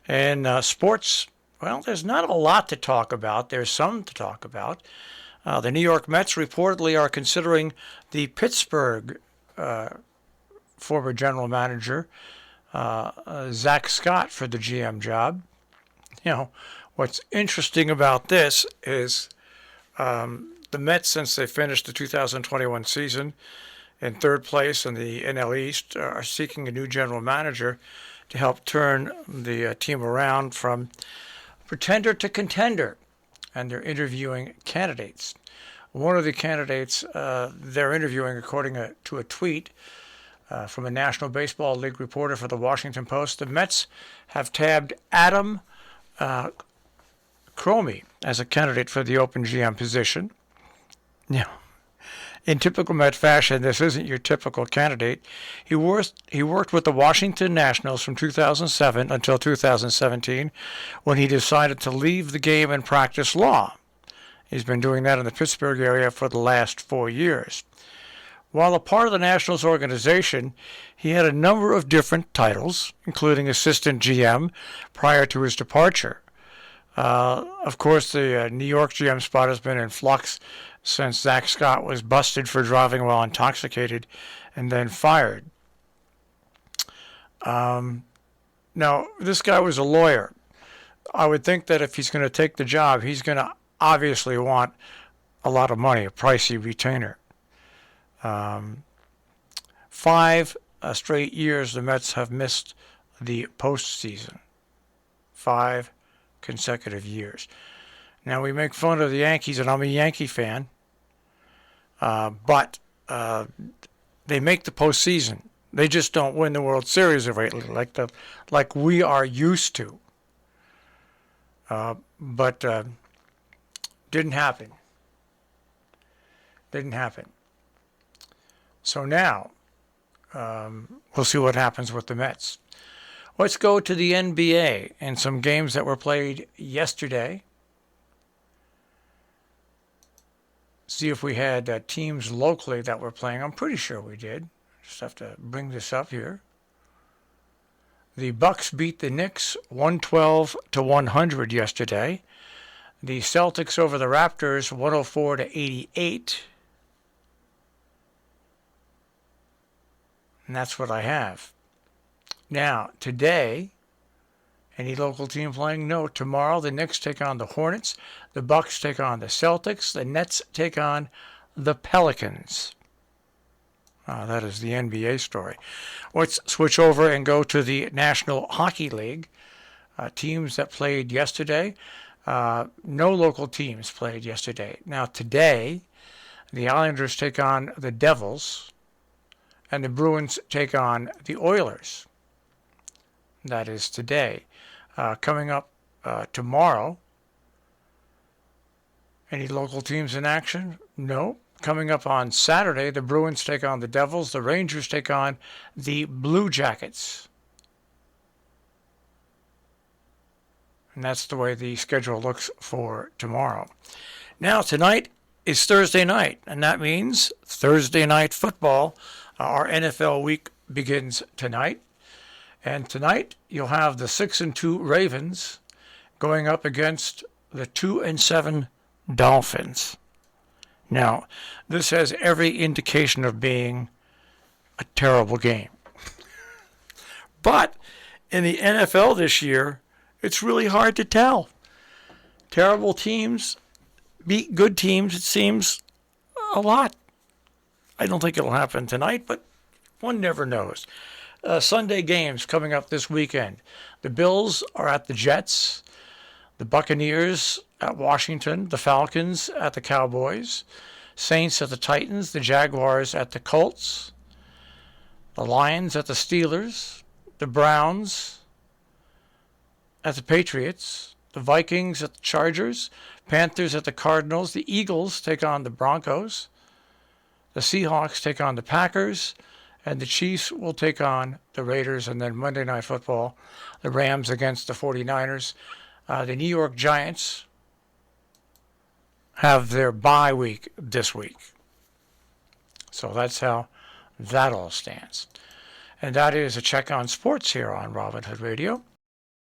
And sports, well, there's not a lot to talk about. There's some to talk about. The New York Mets reportedly are considering the Pittsburgh former general manager, Zach Scott, for the GM job. You know, what's interesting about this is the Mets, since they finished the 2021 season in third place in the NL East, are seeking a new general manager to help turn the team around from pretender to contender, and they're interviewing candidates. One of the candidates they're interviewing, according to a tweet from a National Baseball League reporter for the Washington Post, the Mets have tabbed Adam Cromie as a candidate for the open GM position. Now, in typical Met fashion, this isn't your typical candidate. He worked with the Washington Nationals from 2007 until 2017, when he decided to leave the game and practice law. He's been doing that in the Pittsburgh area for the last 4 years. While a part of the Nationals organization, he had a number of different titles, including assistant GM, prior to his departure. Of course, the New York GM spot has been in flux since Zach Scott was busted for driving while intoxicated and then fired. Now, this guy was a lawyer. I would think that if he's going to take the job, he's going to obviously want a lot of money, a pricey retainer. 5 straight years the Mets have missed the postseason. 5 consecutive years. Now, we make fun of the Yankees, and I'm a Yankee fan, but they make the postseason. They just don't win the World Series like we are used to. But didn't happen. Didn't happen. So now, we'll see what happens with the Mets. Let's go to the NBA and some games that were played yesterday. See if we had teams locally that were playing. I'm pretty sure we did. Just have to bring this up here. The Bucks beat the Knicks 112-100 yesterday. The Celtics over the Raptors 104-88. And that's what I have. Now, today, any local team playing? No. Tomorrow, the Knicks take on the Hornets. The Bucks take on the Celtics. The Nets take on the Pelicans. That is the NBA story. Let's switch over and go to the National Hockey League. Teams that played yesterday. No local teams played yesterday. Now, today, the Islanders take on the Devils, and the Bruins take on the Oilers. That is today. Coming up tomorrow, any local teams in action? No. Coming up on Saturday, the Bruins take on the Devils. The Rangers take on the Blue Jackets. And that's the way the schedule looks for tomorrow. Now, tonight is Thursday night, and that means Thursday night football. Our NFL week begins tonight. And tonight, you'll have the 6-2 Ravens going up against the 2-7 Dolphins. Now, this has every indication of being a terrible game. But in the NFL this year, it's really hard to tell. Terrible teams beat good teams, it seems, a lot. I don't think it'll happen tonight, but one never knows. Sunday games coming up this weekend. The Bills are at the Jets. The Buccaneers at Washington. The Falcons at the Cowboys. Saints at the Titans. The Jaguars at the Colts. The Lions at the Steelers. The Browns at the Patriots. The Vikings at the Chargers. Panthers at the Cardinals. The Eagles take on the Broncos. The Seahawks take on the Packers. And the Chiefs will take on the Raiders. And then Monday Night Football, the Rams against the 49ers. The New York Giants have their bye week this week. So that's how that all stands. And that is a check on sports here on Robin Hood Radio.